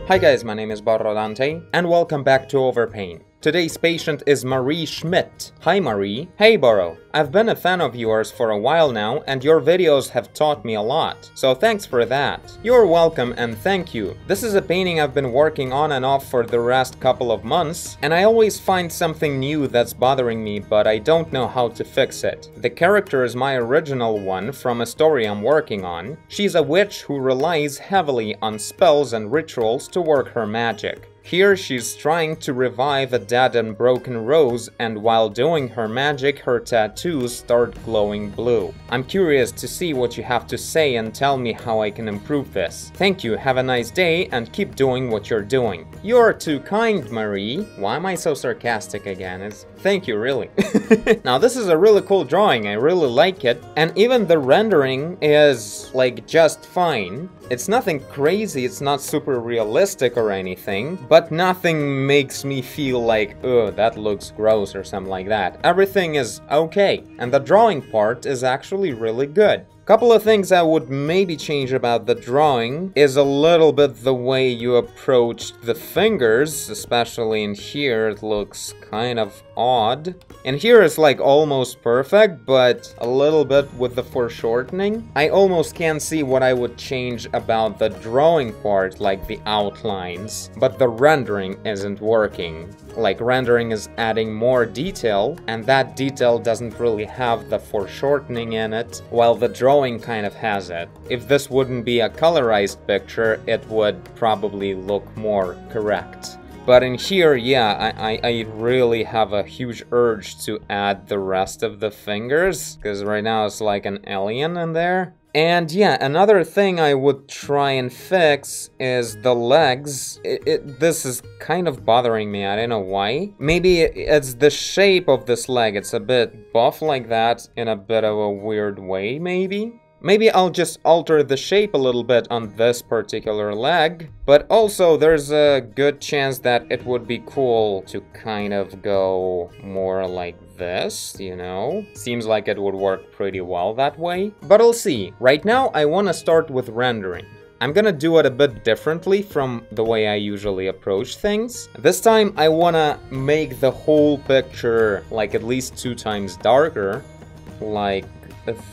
Hi guys, my name is Dante, and welcome back to Overpaint. Today's patient is Marie Schmidt. Hi Marie. Hey Borrow. I've been a fan of yours for a while now, and your videos have taught me a lot. So thanks for that. You're welcome and thank you. This is a painting I've been working on and off for the last couple of months, and I always find something new that's bothering me, but I don't know how to fix it. The character is my original one from a story I'm working on. She's a witch who relies heavily on spells and rituals to work her magic. Here she's trying to revive a dead and broken rose, and while doing her magic, her tattoos start glowing blue. I'm curious to see what you have to say and tell me how I can improve this. Thank you, have a nice day, and keep doing what you're doing. You're too kind, Marie. Why am I so sarcastic again? Thank you, really. Now this is a really cool drawing, I really like it, and even the rendering is, like, just fine. It's nothing crazy, it's not super realistic or anything, but nothing makes me feel like, ugh, that looks gross or something like that. Everything is okay, and the drawing part is actually really good. Couple of things I would maybe change about the drawing is a little bit the way you approached the fingers, especially in here it looks kind of odd. And here it's like almost perfect, but a little bit with the foreshortening. I almost can't see what I would change about the drawing part, like the outlines, but the rendering isn't working. Like, rendering is adding more detail, and that detail doesn't really have the foreshortening in it, while the drawing kind of has it. If this wouldn't be a colorized picture, it would probably look more correct. But in here, yeah, I really have a huge urge to add the rest of the fingers, because right now it's like an alien in there. And yeah, another thing I would try and fix is the legs. This is kind of bothering me, I don't know why. Maybe it's the shape of this leg, it's a bit buff like that in a bit of a weird way, maybe? Maybe I'll just alter the shape a little bit on this particular leg, but also there's a good chance that it would be cool to kind of go more like this, you know? Seems like it would work pretty well that way, but I'll see. Right now I want to start with rendering. I'm gonna do it a bit differently from the way I usually approach things. This time I wanna make the whole picture like at least 2 times darker, like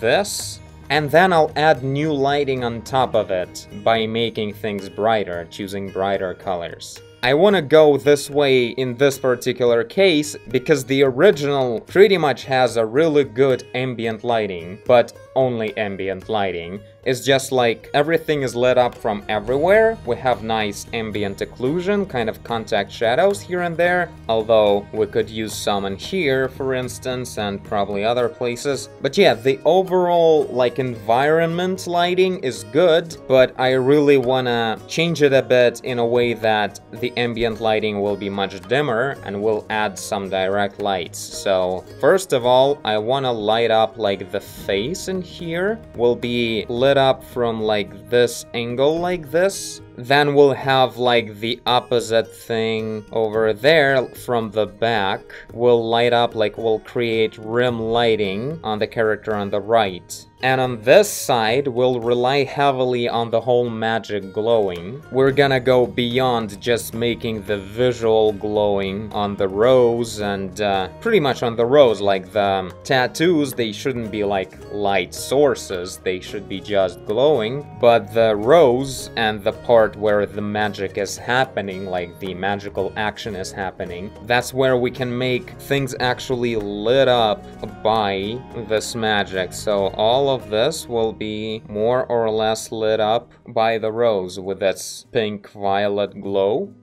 this. And then I'll add new lighting on top of it by making things brighter, choosing brighter colors. I want to go this way in this particular case because the original pretty much has a really good ambient lighting, but only ambient lighting. It's just like everything is lit up from everywhere. We have nice ambient occlusion, kind of contact shadows here and there, although we could use some in here, for instance, and probably other places. But yeah, the overall like environment lighting is good, but I really wanna change it a bit in a way that the ambient lighting will be much dimmer and we'll add some direct lights. So first of all, I wanna light up like the face in here will be lit up from like this angle like this. Then we'll have like the opposite thing over there from the back. We'll light up, like we'll create rim lighting on the character on the right. And on this side, we'll rely heavily on the whole magic glowing. We're gonna go beyond just making the visual glowing on the rose and pretty much on the rose, like the tattoos, they shouldn't be like light sources, they should be just glowing. But the rose and the part where the magic is happening, like the magical action is happening, that's where we can make things actually lit up by this magic. So all of this will be more or less lit up by the rose with its pink-violet glow.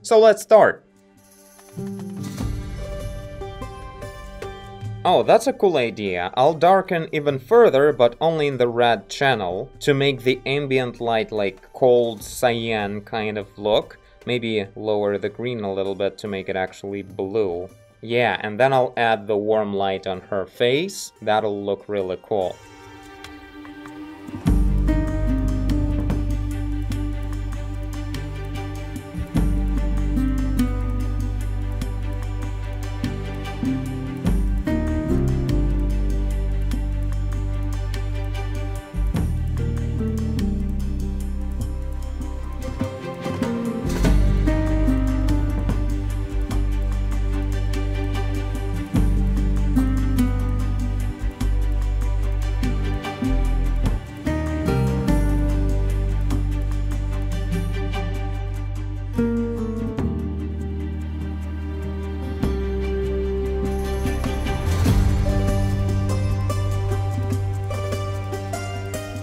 So let's start. Oh, that's a cool idea. I'll darken even further, but only in the red channel, to make the ambient light like cold cyan kind of look. Maybe lower the green a little bit to make it actually blue. Yeah, and then I'll add the warm light on her face. That'll look really cool.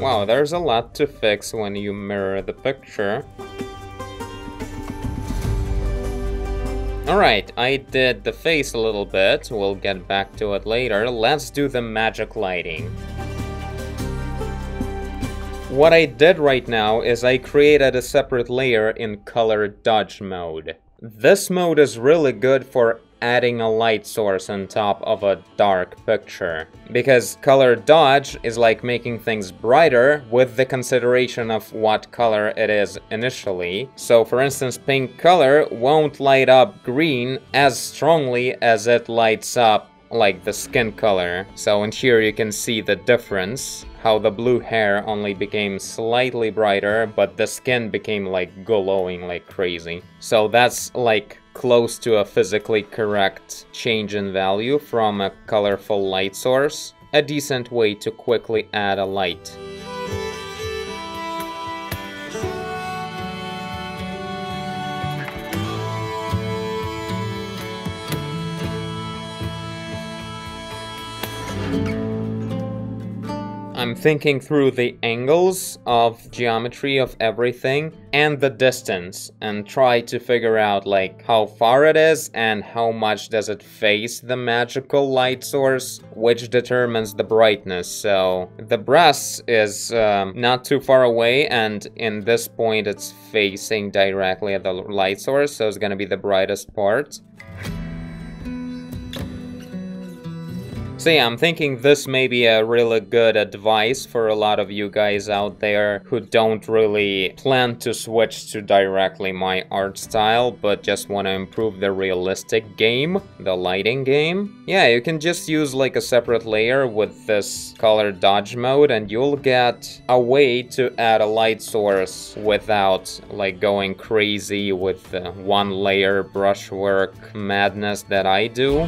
Wow, there's a lot to fix when you mirror the picture. Alright, I did the face a little bit, we'll get back to it later. Let's do the magic lighting. What I did right now is I created a separate layer in color dodge mode. This mode is really good for adding a light source on top of a dark picture, because color dodge is like making things brighter with the consideration of what color it is initially. So for instance, pink color won't light up green as strongly as it lights up like the skin color. So in here you can see the difference, how the blue hair only became slightly brighter, but the skin became like glowing like crazy. So that's like close to a physically correct change in value from a colorful light source. A decent way to quickly add a light. I'm thinking through the angles of geometry of everything and the distance and try to figure out like how far it is and how much does it face the magical light source, which determines the brightness. So the breast is not too far away, and in this point it's facing directly at the light source, so it's gonna be the brightest part. So yeah, I'm thinking this may be a really good advice for a lot of you guys out there who don't really plan to switch to directly my art style, but just want to improve the realistic game, the lighting game. Yeah, you can just use like a separate layer with this color dodge mode, and you'll get a way to add a light source without like going crazy with the one layer brushwork madness that I do.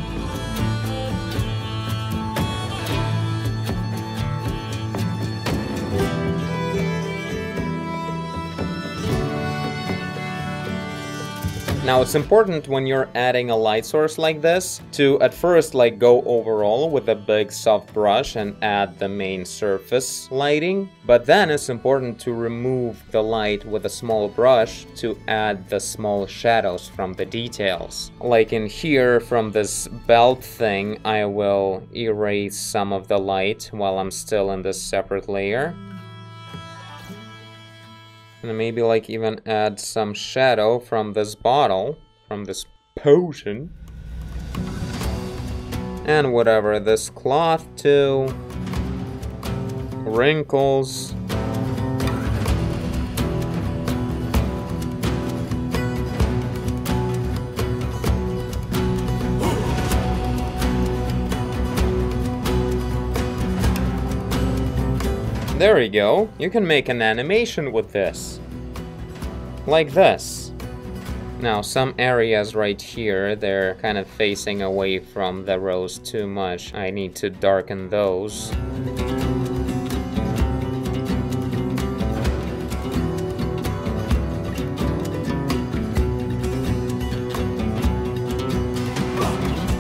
Now it's important when you're adding a light source like this to at first like go overall with a big soft brush and add the main surface lighting, but then it's important to remove the light with a small brush to add the small shadows from the details. Like in here from this belt thing, I will erase some of the light while I'm still in this separate layer. And maybe like even add some shadow from this bottle, from this potion. And whatever, this cloth too. Wrinkles. There we go. You can make an animation with this. Like this. Now, some areas right here, they're kind of facing away from the rose too much. I need to darken those.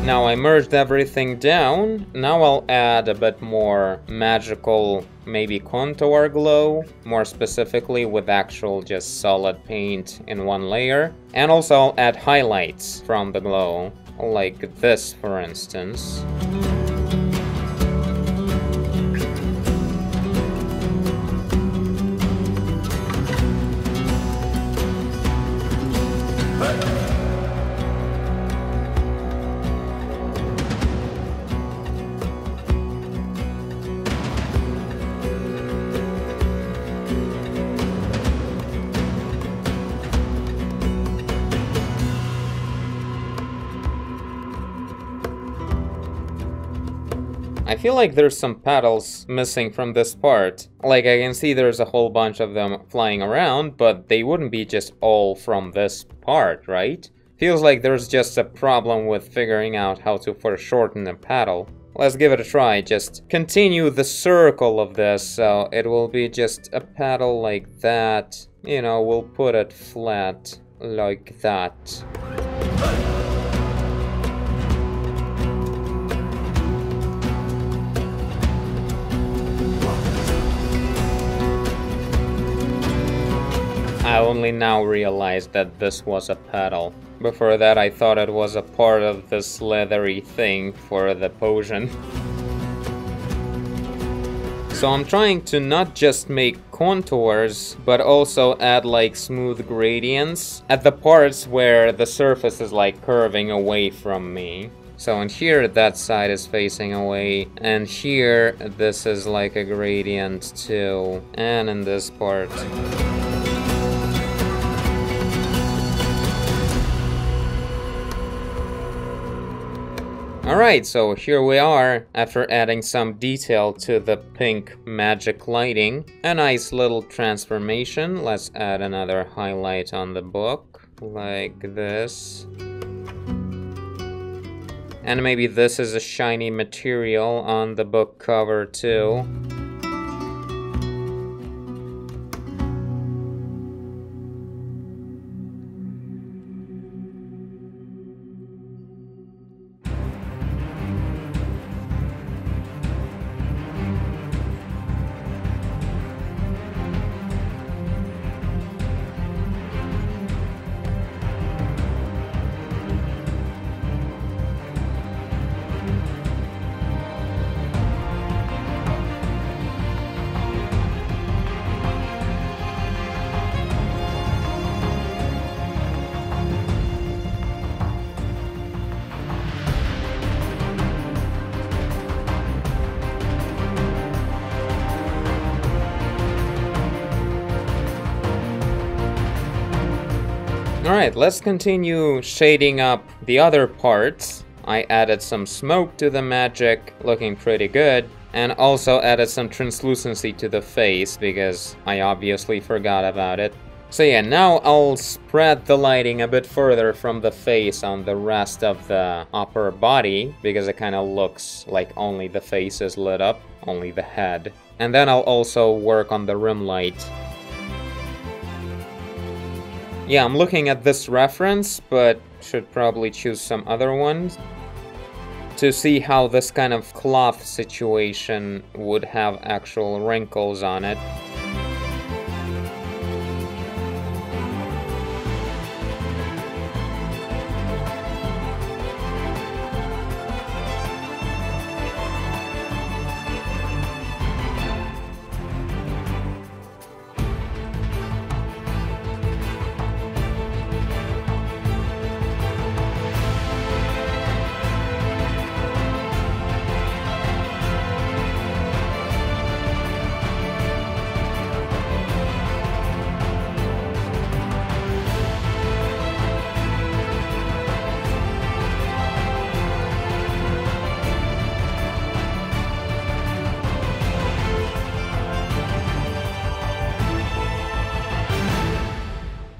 Now I merged everything down. Now I'll add a bit more magical, maybe contour glow, more specifically with actual just solid paint in one layer. And also I'll add highlights from the glow, like this for instance. I feel like there's some petals missing from this part. Like I can see there's a whole bunch of them flying around, but they wouldn't be just all from this part, right? Feels like there's just a problem with figuring out how to foreshorten a petal. Let's give it a try. Just continue the circle of this, so it will be just a petal like that. You know, we'll put it flat like that. I only now realized that this was a pedal. Before that I thought it was a part of this leathery thing for the potion. So I'm trying to not just make contours, but also add like smooth gradients at the parts where the surface is like curving away from me. So in here, that side is facing away, and here, this is like a gradient too, and in this part. Alright, so here we are, after adding some detail to the pink magic lighting. A nice little transformation. Let's add another highlight on the book, like this. And maybe this is a shiny material on the book cover too. Alright, let's continue shading up the other parts. I added some smoke to the magic, looking pretty good, and also added some translucency to the face, because I obviously forgot about it. So yeah, now I'll spread the lighting a bit further from the face on the rest of the upper body, because it kind of looks like only the face is lit up, only the head. And then I'll also work on the rim light. Yeah, I'm looking at this reference, but should probably choose some other ones to see how this kind of cloth situation would have actual wrinkles on it.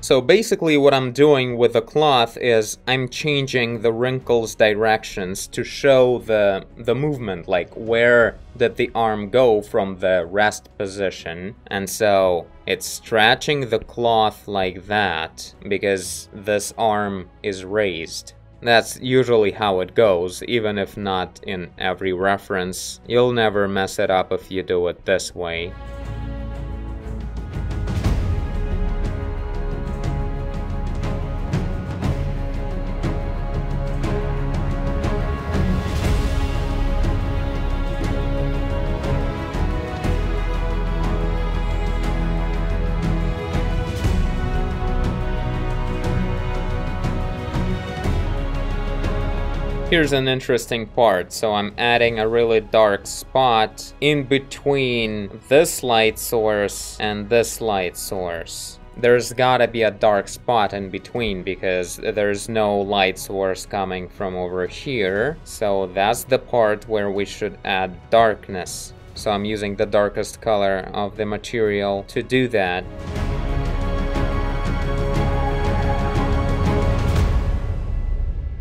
So basically what I'm doing with the cloth is I'm changing the wrinkles directions to show the movement, like where did the arm go from the rest position. And so it's stretching the cloth like that because this arm is raised. That's usually how it goes, even if not in every reference. You'll never mess it up if you do it this way. Here's an interesting part. So I'm adding a really dark spot in between this light source and this light source. There's gotta be a dark spot in between because there's no light source coming from over here. So that's the part where we should add darkness. So I'm using the darkest color of the material to do that.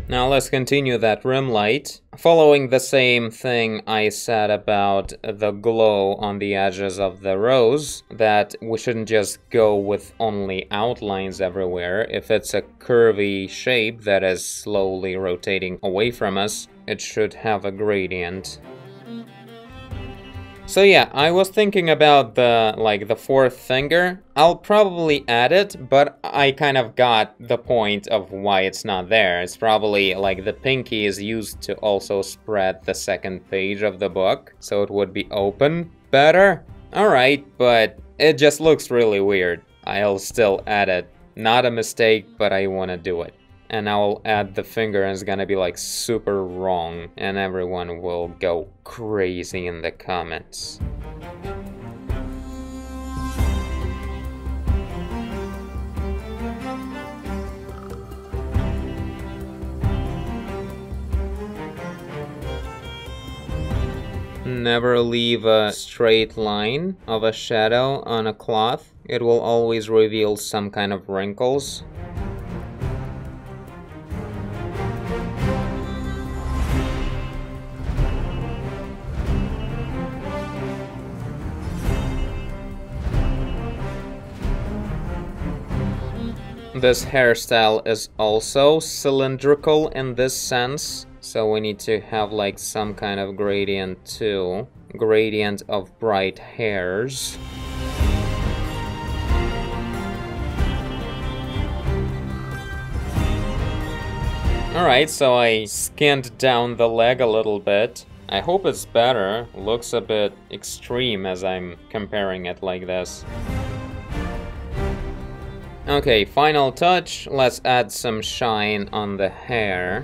Now let's continue that rim light, following the same thing I said about the glow on the edges of the rose, that we shouldn't just go with only outlines everywhere. If it's a curvy shape that is slowly rotating away from us, it should have a gradient. So yeah, I was thinking about the fourth finger. I'll probably add it, but I kind of got the point of why it's not there. It's probably like the pinky is used to also spread the second page of the book, so it would be open better. Alright, but it just looks really weird. I'll still add it. Not a mistake, but I want to do it. And I'll add the finger and it's gonna be like super wrong and everyone will go crazy in the comments. Never leave a straight line of a shadow on a cloth. It will always reveal some kind of wrinkles. This hairstyle is also cylindrical in this sense, so we need to have like some kind of gradient too. Gradient of bright hairs. Alright, so I skinned down the leg a little bit. I hope it's better. Looks a bit extreme as I'm comparing it like this. Okay, final touch. Let's add some shine on the hair.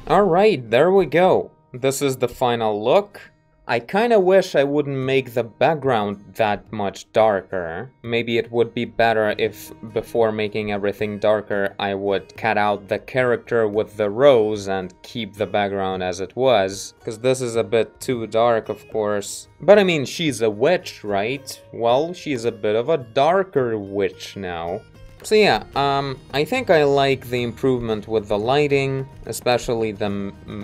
Alright, there we go. This is the final look. I kinda wish I wouldn't make the background that much darker. Maybe it would be better if, before making everything darker, I would cut out the character with the rose and keep the background as it was. Because this is a bit too dark, of course. But I mean, she's a witch, right? Well, she's a bit of a darker witch now. So yeah, I think I like the improvement with the lighting, especially the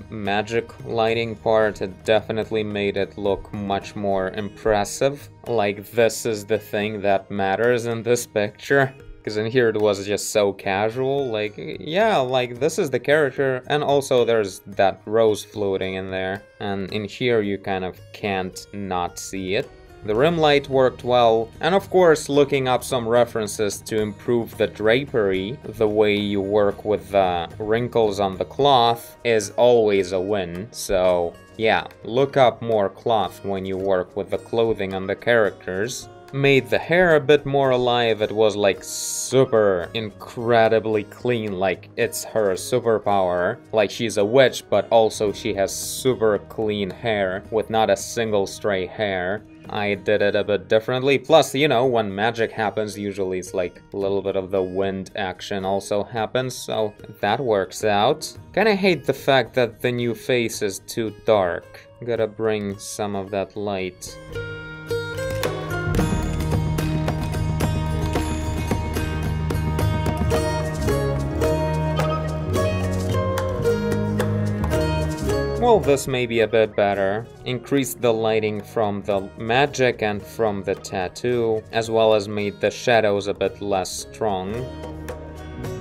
magic lighting part. It definitely made it look much more impressive. Like, this is the thing that matters in this picture. Because in here it was just so casual, like, yeah, like, this is the character, and also there's that rose floating in there. And in here you kind of can't not see it. The rim light worked well, and of course looking up some references to improve the drapery, the way you work with the wrinkles on the cloth, is always a win, so yeah, look up more cloth when you work with the clothing on the characters. Made the hair a bit more alive. It was like super incredibly clean, like it's her superpower. Like she's a witch, but also she has super clean hair with not a single stray hair. I did it a bit differently. Plus, you know, when magic happens, usually it's like a little bit of the wind action also happens, so that works out. Kinda hate the fact that the new face is too dark. Gotta bring some of that light. Well, this may be a bit better. Increased the lighting from the magic and from the tattoo, as well as made the shadows a bit less strong.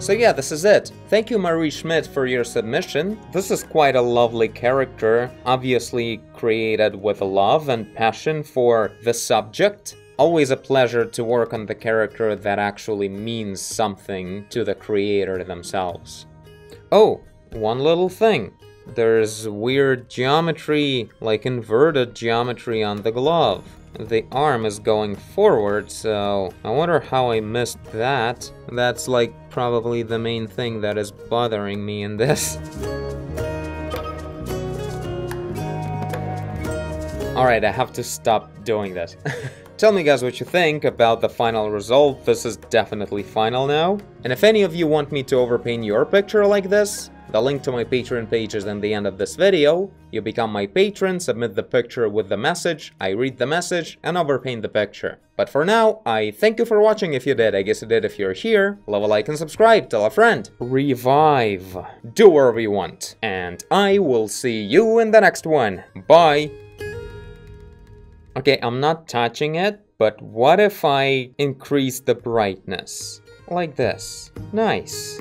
So yeah, this is it. Thank you, Marie Schmidt, for your submission. This is quite a lovely character, obviously created with love and passion for the subject. Always a pleasure to work on the character that actually means something to the creator themselves. Oh, one little thing. There's weird geometry, like inverted geometry on the glove. The arm is going forward, so I wonder how I missed that. That's like probably the main thing that is bothering me in this. Alright, I have to stop doing this. Tell me guys what you think about the final result. This is definitely final now. And if any of you want me to overpaint your picture like this, the link to my Patreon page is in the end of this video. You become my patron, submit the picture with the message, I read the message, and overpaint the picture. But for now, I thank you for watching if you did. I guess you did if you're here. Leave a like and subscribe, tell a friend. Revive. Do whatever you want. And I will see you in the next one. Bye. Okay, I'm not touching it, but what if I increase the brightness? Like this. Nice.